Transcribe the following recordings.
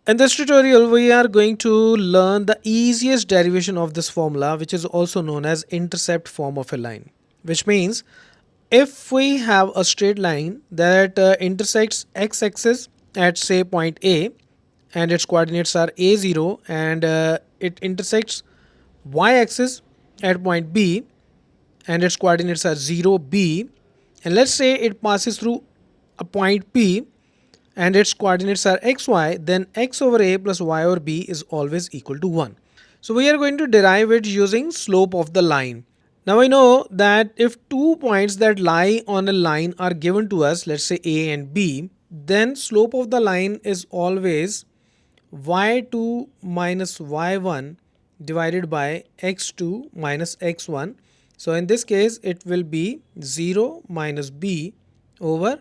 In this tutorial, we are going to learn the easiest derivation of this formula, which is also known as intercept form of a line. Which means if we have a straight line that intersects x-axis at say point A and its coordinates are a0 and it intersects y-axis at point B and its coordinates are 0 B, and let's say it passes through a point P and its coordinates are xy, then x over a plus y over b is always equal to 1. So we are going to derive it using slope of the line. Now I know that if 2 points that lie on a line are given to us, let's say a and b, then slope of the line is always y2 minus y1 divided by x2 minus x1. So in this case it will be 0 minus b over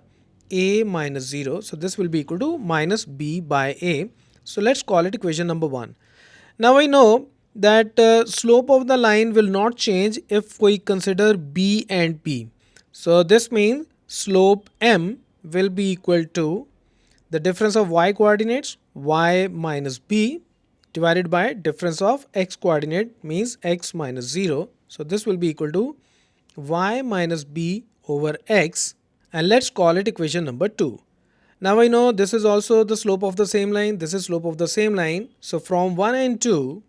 a minus 0. So this will be equal to minus b by a. So let's call it equation number 1. Now I know that slope of the line will not change if we consider b and p. So this means slope m will be equal to the difference of y coordinates y minus b divided by difference of x coordinate means x minus 0. So this will be equal to y minus b over x, and let's call it equation number 2. Now I know this is also the slope of the same line, this is slope of the same line. So from 1 and 2,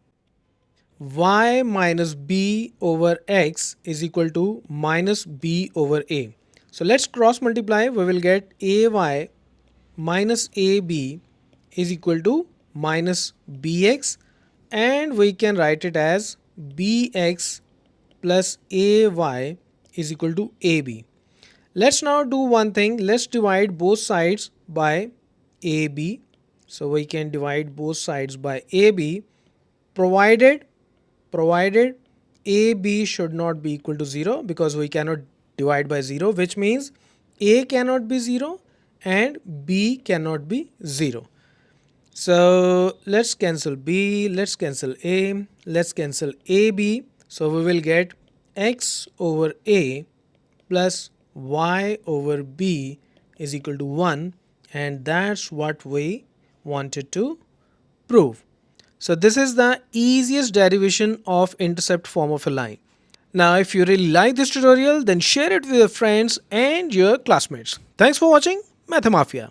y minus b over x is equal to minus b over a. So let's cross multiply, we will get ay minus ab is equal to minus bx, and we can write it as bx plus ay is equal to ab. Let's now do one thing, let's divide both sides by ab. So we can divide both sides by ab, provided ab should not be equal to 0, because we cannot divide by 0, which means a cannot be 0 and b cannot be 0. So let's cancel b, let's cancel a, let's cancel ab. So we will get x over a plus y over b is equal to 1, and that's what we wanted to prove. So this is the easiest derivation of intercept form of a line. Now if you really like this tutorial, then share it with your friends and your classmates. Thanks for watching Mathemafia.